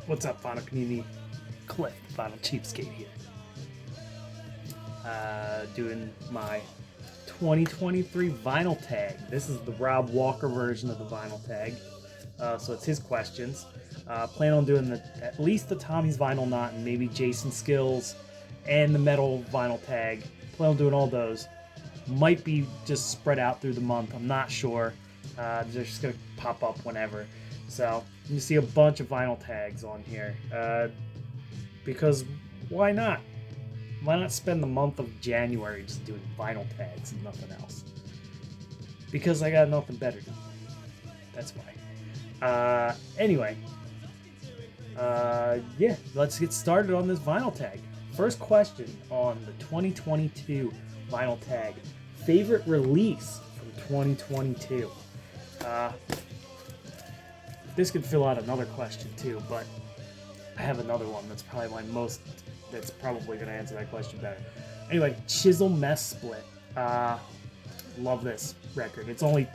What's up, Vinyl Community? Cliff, Vinyl Cheapskate here. Doing my 2023 vinyl tag. This is the Rob Walker version of the vinyl tag. So it's his questions. Plan on doing at least the Tommy's vinyl knot and maybe Jason Skills and the metal vinyl tag. Plan on doing all those. Might be just spread out through the month. I'm not sure. They're just going to pop up whenever. So you see a bunch of vinyl tags on here. Because why not? Why not spend the month of January just doing vinyl tags and nothing else? Because I got nothing better to do. That's why. Anyway. Yeah, let's get started on this vinyl tag. First question on the 2022 vinyl tag. Favorite release from 2022? This could fill out another question too, but I have another one that's probably that's probably going to answer that question better. Anyway, Chisel Mess Split. Love this record. It's only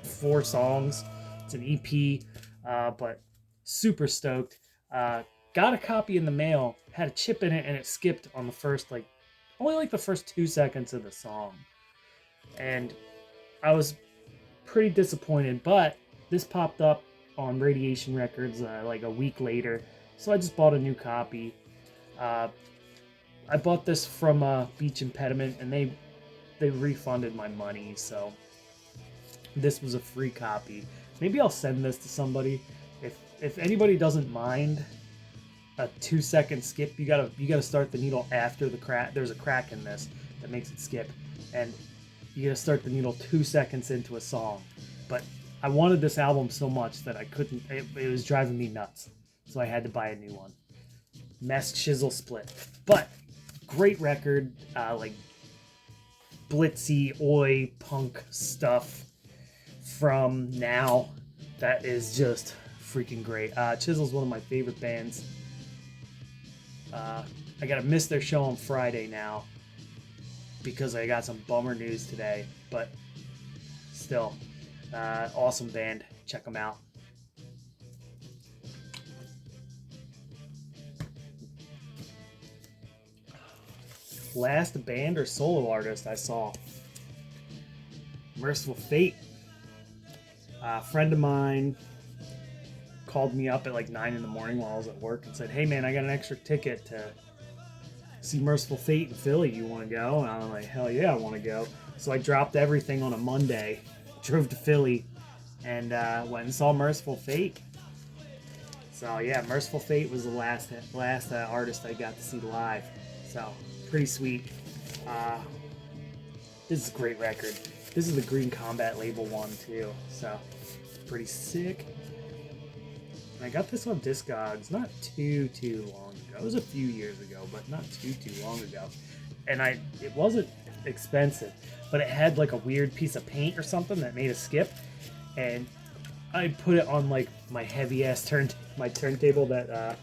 4 songs. It's an EP, but super stoked. Got a copy in the mail, had a chip in it, and it skipped on the first, only the first 2 seconds of the song. And I was pretty disappointed, but this popped up on Radiation Records a week later, so I just bought a new copy. I bought this from Beach Impediment, and they refunded my money, so this was a free copy. Maybe I'll send this to somebody. If anybody doesn't mind a 2-second skip, you gotta start the needle after the crack. There's a crack in this that makes it skip, and you gotta start the needle 2 seconds into a song. But I wanted this album so much that I couldn't. It was driving me nuts, so I had to buy a new one. Mess Chisel Split, but great record, blitzy oi punk stuff from now that is just freaking great. Chisel's one of my favorite bands. I gotta miss their show on Friday now because I got some bummer news today, but still, awesome band. Check them out. Last band or solo artist I saw, Merciful Fate. A friend of mine called me up at 9 in the morning while I was at work and said, "Hey man, I got an extra ticket to see Merciful Fate in Philly. You want to go?" And I'm like, "Hell yeah, I want to go." So I dropped everything on a Monday, drove to Philly, and went and saw Merciful Fate. So yeah, Merciful Fate was the last artist I got to see live. So pretty sweet. This is a great record. This is the Green Combat label one too, so it's pretty sick. And I got this on Discogs not too long ago. It was a few years ago, but not too long ago. And it wasn't expensive, but it had a weird piece of paint or something that made a skip, and I put it on my heavy ass turntable that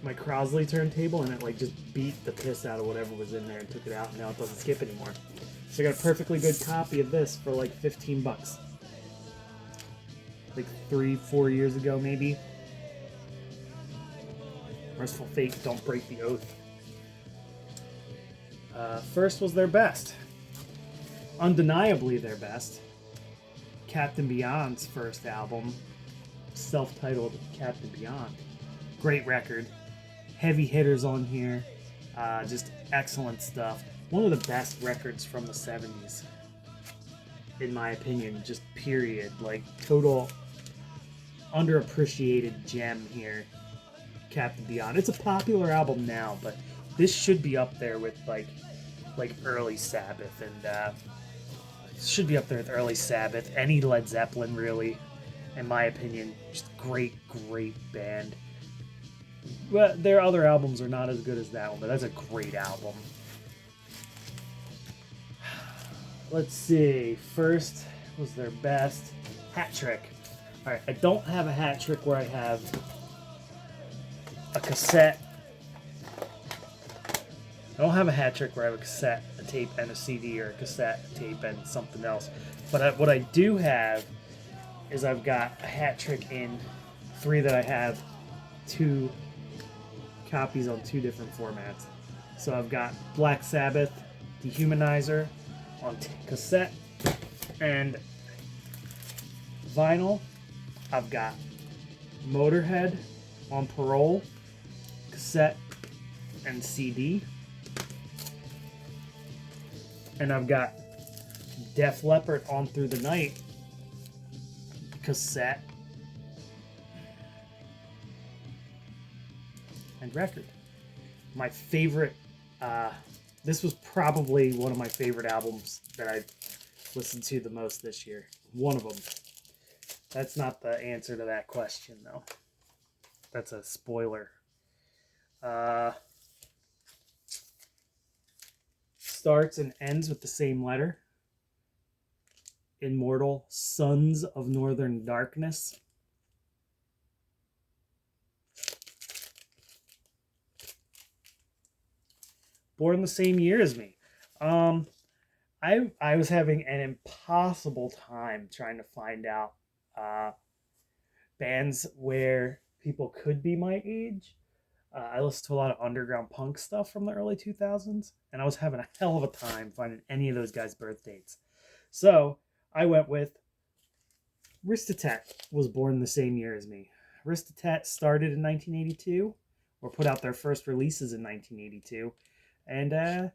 my Crosley turntable, and it just beat the piss out of whatever was in there and took it out, and now it doesn't skip anymore. So I got a perfectly good copy of this for $15. 3-4 years ago maybe. Merciful Fate, Don't Break the Oath. First was their best. Undeniably their best. Captain Beyond's first album, self-titled Captain Beyond. Great record. Heavy hitters on here. Just excellent stuff. One of the best records from the 70s, in my opinion, just period. Total underappreciated gem here, Captain Beyond. It's a popular album now, but this should be up there with early Sabbath, and should be up there with early Sabbath, any Led Zeppelin really, in my opinion. Just great band. Well, their other albums are not as good as that one, but that's a great album. Let's see. First was their best. Hat Trick. Alright, I don't have a hat trick where I have a cassette. I don't have a hat trick where I have a cassette, a tape, and a CD, or a cassette, a tape, and something else. But what I do have is I've got a hat trick in 3 that I have 2 copies on 2 different formats. So I've got Black Sabbath Dehumanizer on cassette and vinyl. I've got Motorhead on Parole, cassette and CD. And I've got Def Leppard On Through the Night, cassette and record. My favorite, this was probably one of my favorite albums that I listened to the most this year. One of them. That's not the answer to that question, though. That's a spoiler. Starts and ends with the same letter. Immortal Sons of Northern Darkness. Born the same year as me. I was having an impossible time trying to find out bands where people could be my age. I listened to a lot of underground punk stuff from the early 2000s, and I was having a hell of a time finding any of those guys' birth dates. So I went with Ristatet was born the same year as me. Ristatet started in 1982, or put out their first releases in 1982, and I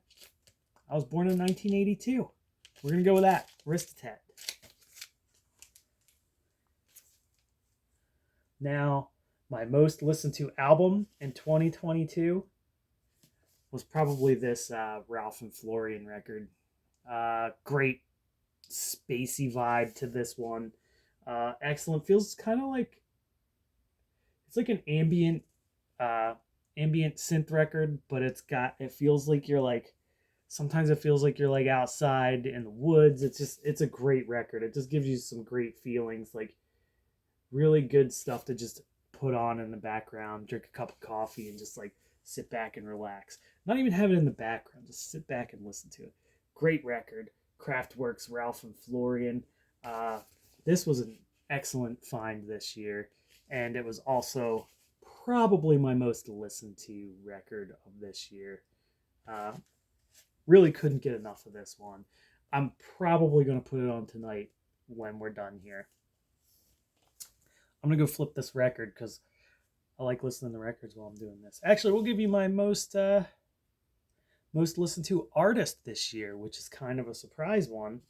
was born in 1982. We're going to go with that. Ristatet. Now, my most listened to album in 2022 was probably this Ralph and Florian record. Great spacey vibe to this one. Excellent. Feels kind of like it's like an ambient synth record, but it feels like you're like, sometimes it feels like you're like outside in the woods. It's a great record. It just gives you some great feelings, like really good stuff to just put on in the background, drink a cup of coffee, and just like sit back and relax. Not even have it in the background, just sit back and listen to it. Great record. Kraftwerk's Ralph and Florian. This was an excellent find this year, and it was also probably my most listened to record of this year. Really couldn't get enough of this one. I'm probably going to put it on tonight when we're done here. I'm going to go flip this record because I like listening to records while I'm doing this. Actually, we'll give you my most listened to artist this year, which is kind of a surprise one.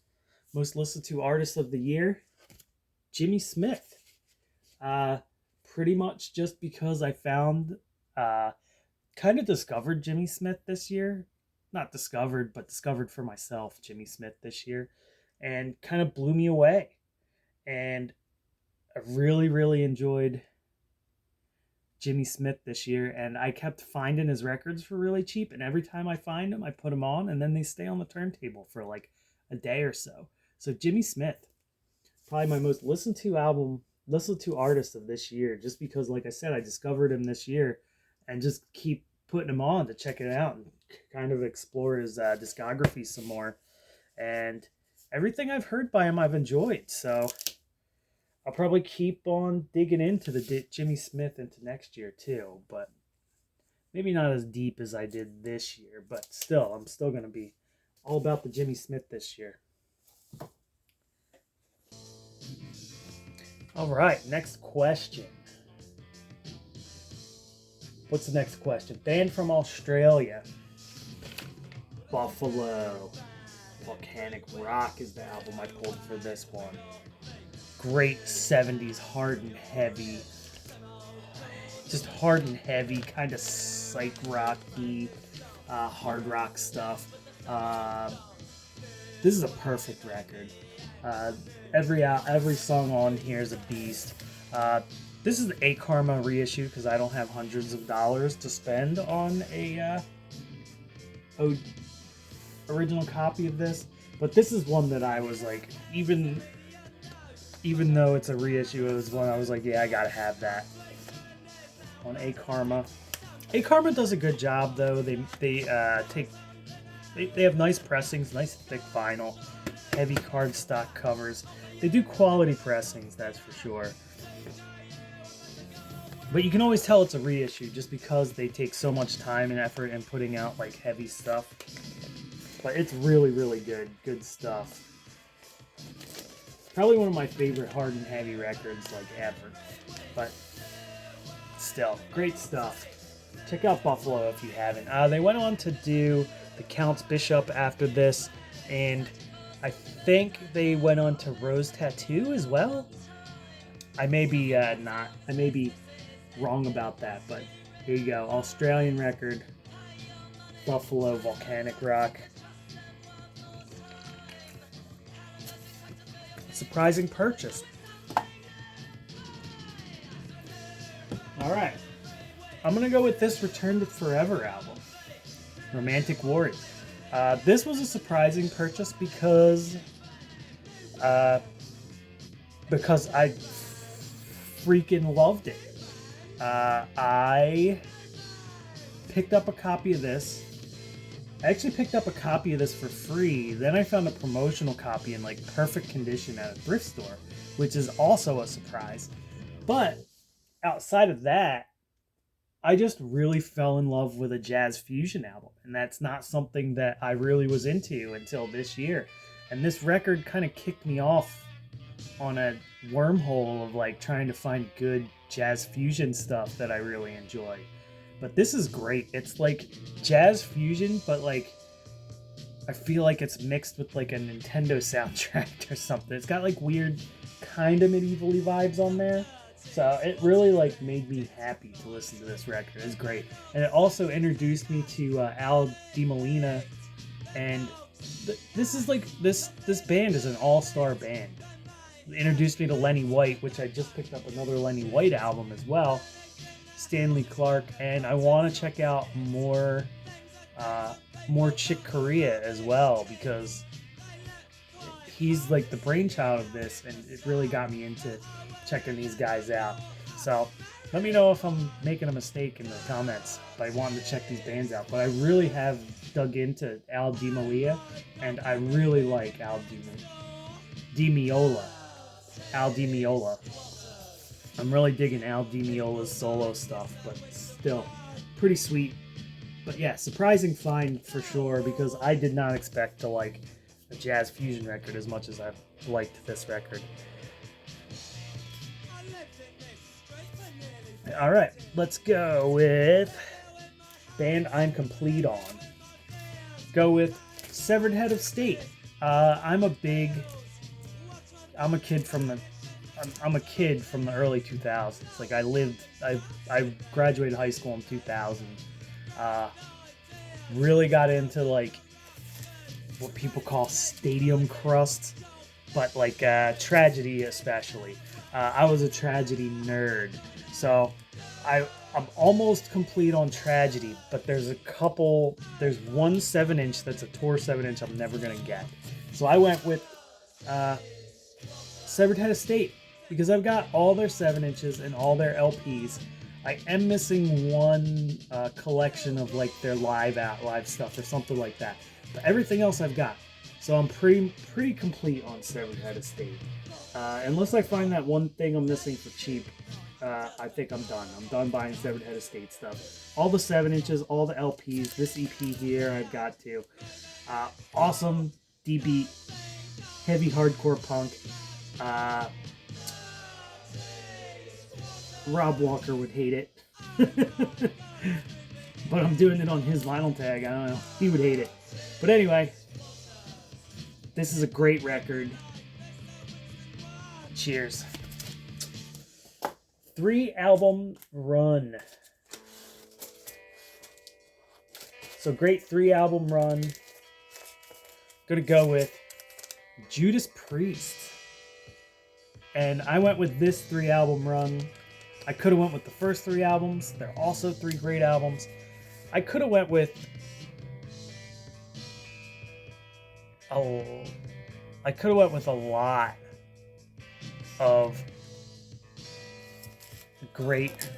Most listened to artist of the year, Jimmy Smith. Pretty much just because I found, kind of discovered Jimmy Smith this year. Not discovered, but discovered for myself Jimmy Smith this year. And kind of blew me away. And I really, really enjoyed Jimmy Smith this year, and I kept finding his records for really cheap, and every time I find them, I put them on, and then they stay on the turntable for like a day or so. So Jimmy Smith, probably my most listened to artist of this year, just because, like I said, I discovered him this year, and just keep putting him on to check it out and kind of explore his discography some more. And everything I've heard by him, I've enjoyed, so I'll probably keep on digging into the Jimmy Smith into next year too, but maybe not as deep as I did this year, but still, I'm still going to be all about the Jimmy Smith this year. All right, next question. What's the next question? Band from Australia. Buffalo. Volcanic Rock is the album I pulled for this one. Great 70s hard and heavy, kind of psych rocky, hard rock stuff. This is a perfect record. Every song on here is a beast. This is the A Karma reissue because I don't have hundreds of dollars to spend on a original copy of this, but this is one that I was like, even though it's a reissue, it was one I was like, yeah, I gotta have that. On A Karma. A Karma does a good job though. They have nice pressings, nice thick vinyl, heavy cardstock covers. They do quality pressings, that's for sure. But you can always tell it's a reissue just because they take so much time and effort in putting out like heavy stuff. But it's really, really good. Good stuff. Probably one of my favorite hard and heavy records like ever. But still, great stuff. Check out Buffalo if you haven't. They went on to do the Count's Bishop after this, and I think they went on to Rose Tattoo as well. I may be not. I may be wrong about that, but here you go. Australian record, Buffalo Volcanic Rock. Surprising purchase. All right, I'm gonna go with this Return to Forever album, Romantic Warrior. This was a surprising purchase because I freaking loved it. I picked up a copy of this. I actually picked up a copy of this for free. Then I found a promotional copy in like perfect condition at a thrift store, which is also a surprise. But outside of that, I just really fell in love with a jazz fusion album. And that's not something that I really was into until this year. And this record kind of kicked me off on a wormhole of like trying to find good jazz fusion stuff that I really enjoy. But this is great. It's like jazz fusion, but like I feel like it's mixed with like a Nintendo soundtrack or something. It's got like weird kind of medieval-y vibes on there. So it really like made me happy to listen to this record. It's great. And it also introduced me to Al Di Molina. And this is like, this band is an all-star band. It introduced me to Lenny White, which I just picked up another Lenny White album as well. Stanley Clarke, and I want to check out more Chick Corea as well, because he's like the brainchild of this, and it really got me into checking these guys out. So let me know if I'm making a mistake in the comments by wanting to check these bands out. But I really have dug into Al Di Meola, and I really like Al Di Meola. I'm really digging Al Di Meola's solo stuff, but still pretty sweet. But yeah, surprising find for sure, because I did not expect to like a jazz fusion record as much as I've liked this record. All right, let's go with band I'm complete on. Go with Severed Head of State. I'm a kid from the early 2000s. Like I graduated high school in 2000. Really got into like what people call stadium crust, but like tragedy especially. I was a tragedy nerd, so I'm almost complete on tragedy, but there's one 7-inch that's a tour 7-inch I'm never gonna get. So I went with Severed Head of State, because I've got all their 7-inches and all their LPs. I am missing one collection of like their live stuff or something like that. But everything else I've got. So I'm pretty complete on Severed Head of State. Unless I find that one thing I'm missing for cheap, I think I'm done. I'm done buying Severed Head of State stuff. All the 7-inches, all the LPs, this EP here I've got to. Awesome D-beat, heavy hardcore punk. Rob Walker would hate it. But I'm doing it on his vinyl tag. I don't know. He would hate it. But anyway, this is a great record. Cheers. 3-album run. So great 3-album run. Gonna go with Judas Priest. And I went with this 3-album run. I could have went with the first 3 albums. They're also 3 great albums. I could have went with a lot of great.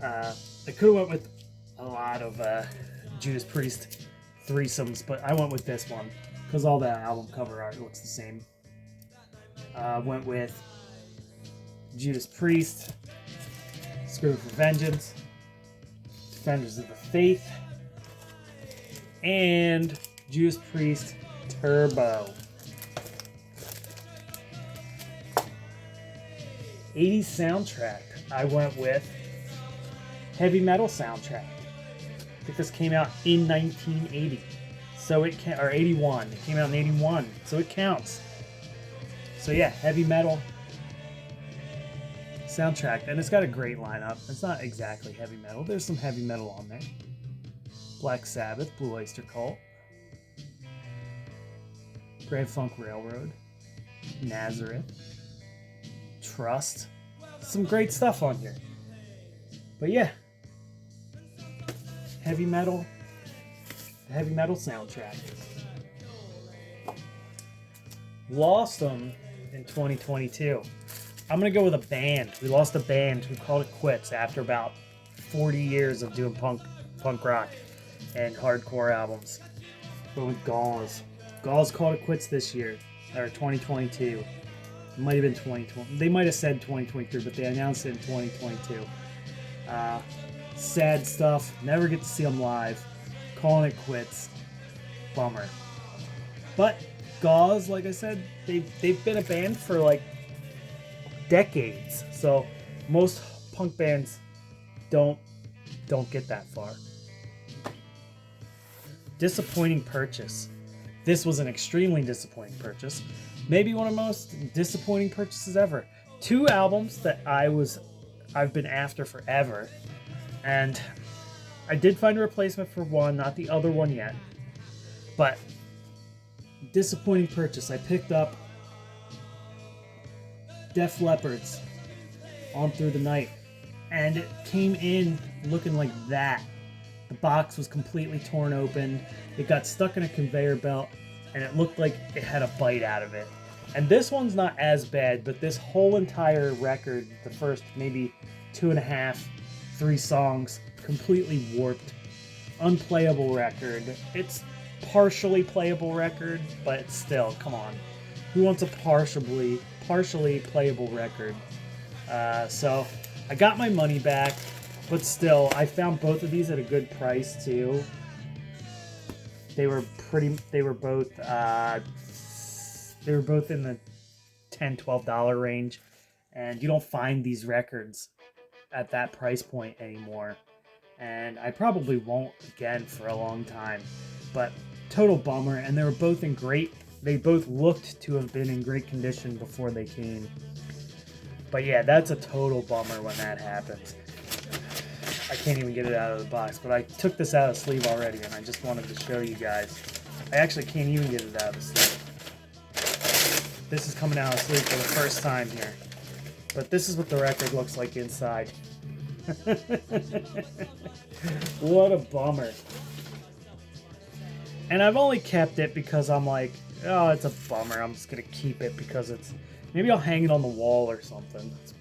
I could have went with a lot of Judas Priest threesomes, but I went with this one because all that album cover art looks the same. Went with Judas Priest, Scream for Vengeance, Defenders of the Faith, and Judas Priest Turbo. 80s soundtrack. I went with Heavy Metal soundtrack. I think this came out in 1980. So it can, or 81. It came out in 81. So it counts. So yeah, Heavy Metal soundtrack. And it's got a great lineup. It's not exactly heavy metal. There's some heavy metal on there. Black Sabbath, Blue Oyster Cult, Grand Funk Railroad, Nazareth, Trust. Some great stuff on here. But yeah, heavy metal soundtrack. Lost them in 2022. I'm gonna go with a band. We lost a band who called it quits after about 40 years of doing punk rock and hardcore albums. But with Gauze called it quits this year, or 2022. It might have been 2020. They might have said 2023, but they announced it in 2022. Sad stuff. Never get to see them live. Calling it quits. Bummer. But Gauze, like I said, they've been a band for like decades. So most punk bands don't get that far. Disappointing purchase. This was an extremely disappointing purchase. Maybe one of the most disappointing purchases ever. 2 albums that I've been after forever. And I did find a replacement for one, not the other one yet. But disappointing purchase. I picked up Def Leppard's On Through the Night. And it came in looking like that. The box was completely torn open. It got stuck in a conveyor belt. And it looked like it had a bite out of it. And this one's not as bad, but this whole entire record, the first maybe 2.5, 3 songs, completely warped. Unplayable record. It's partially playable record, but still, come on. Who wants a partially playable record? So I got my money back, but still, I found both of these at a good price too. They were both in the $10-12 range, and you don't find these records at that price point anymore, and I probably won't again for a long time. But total bummer. And they both looked to have been in great condition before they came. But yeah, that's a total bummer when that happens. I can't even get it out of the box, but I took this out of the sleeve already, and I just wanted to show you guys. I actually can't even get it out of the sleeve. This is coming out of the sleeve for the first time here. But this is what the record looks like inside. What a bummer. And I've only kept it because I'm like, oh, it's a bummer. I'm just going to keep it because it's... Maybe I'll hang it on the wall or something. It's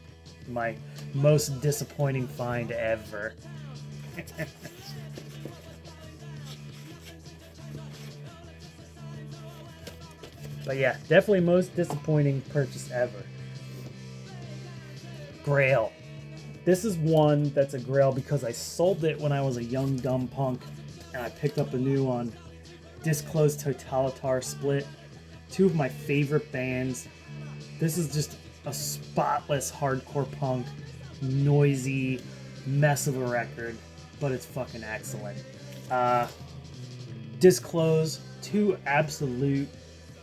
my most disappointing find ever. But yeah, definitely most disappointing purchase ever. Grail. This is one that's a grail because I sold it when I was a young dumb punk, and I picked up a new one. Disclosed Totalitar Split. 2 of my favorite bands. This is just a spotless hardcore punk, noisy mess of a record, but it's fucking excellent. Disclose, 2 absolute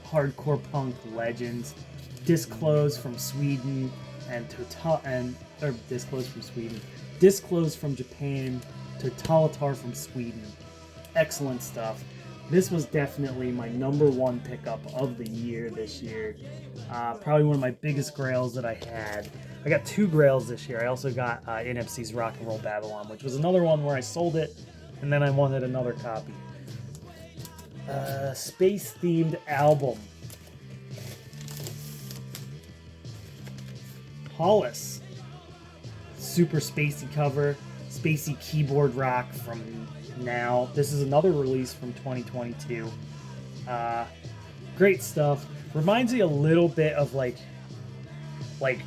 hardcore punk legends. Disclose from Sweden and Disclose from Sweden. Disclose from Japan. Totalitar from Sweden. Excellent stuff. This was definitely my #1 pickup of the year this year. Probably one of my biggest grails that I had. I got 2 grails this year. I also got NFC's Rock and Roll Babylon, which was another one where I sold it, and then I wanted another copy. Space-themed album. Hollis. Super spacey cover. Spacey keyboard rock from now. This is another release from 2022. Great stuff. Reminds me a little bit of like like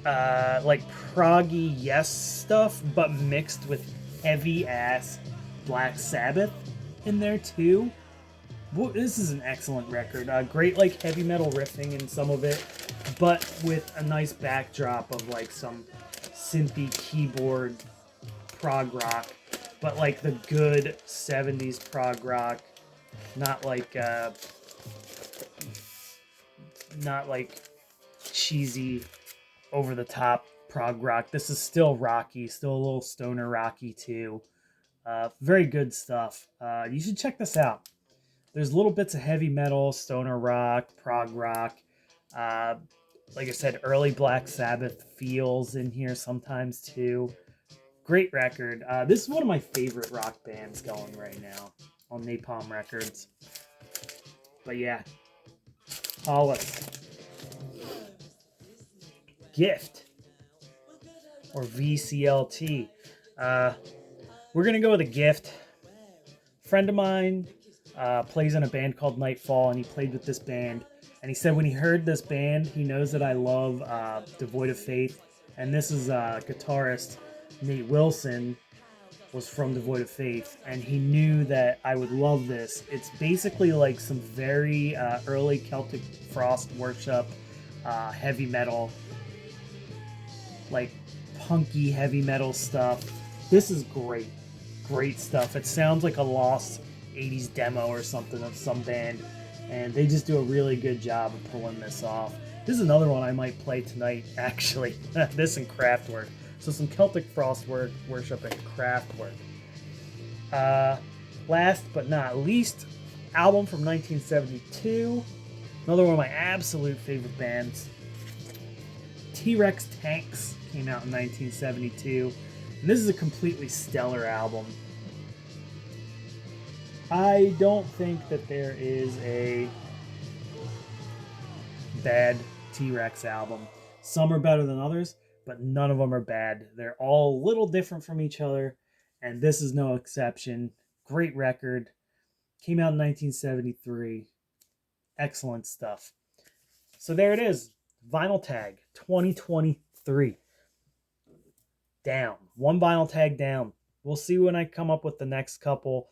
like proggy yes stuff, but mixed with heavy ass Black Sabbath in there too. Well, this is an excellent record. Great like heavy metal riffing in some of it, but with a nice backdrop of like some synthy keyboard prog rock, but like the good 70s prog rock, not like not like cheesy over the top prog rock. This is still rocky, still a little stoner rocky too. Very good stuff. You should check this out. There's little bits of heavy metal, stoner rock, prog rock. Uh, like I said, early Black Sabbath feels in here sometimes too. Great record. This is one of my favorite rock bands going right now on Napalm Records. But yeah, Hollis. Gift or VCLT. Uh, we're gonna go with a gift. Friend of mine plays in a band called Nightfall, and he played with this band. And he said when he heard this band, he knows that I love Devoid of Faith. And this is guitarist Nate Wilson was from Devoid of Faith, and he knew that I would love this. It's basically like some very early Celtic Frost worship, heavy metal, like punky heavy metal stuff. This is great. Great stuff. It sounds like a lost 80s demo or something of some band, and they just do a really good job of pulling this off. This is another one I might play tonight, actually. This and Kraftwerk. So some Celtic Frost worship and Kraftwerk. Last but not least, album from 1972. Another one of my absolute favorite bands. T-Rex Tanks came out in 1972. And this is a completely stellar album. I don't think that there is a bad T-Rex album. Some are better than others, but none of them are bad. They're all a little different from each other, and this is no exception. Great record. Came out in 1973. Excellent stuff. So there it is. Vinyl Tag 2023. Down. One vinyl tag down. We'll see when I come up with the next couple.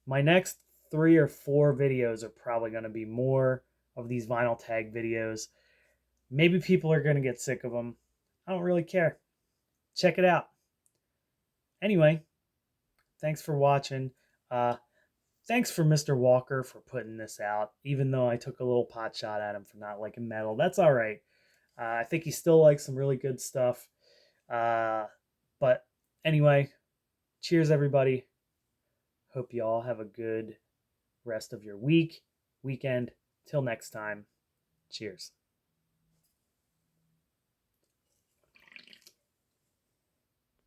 My next 3 or 4 videos are probably going to be more of these vinyl tag videos. Maybe people are going to get sick of them. I don't really care. Check it out. Anyway, thanks for watching. Thanks for Mr. Walker for putting this out, even though I took a little pot shot at him for not liking metal. That's all right. I think he still likes some really good stuff. But anyway, cheers, everybody. Hope you all have a good rest of your weekend. Till next time, cheers.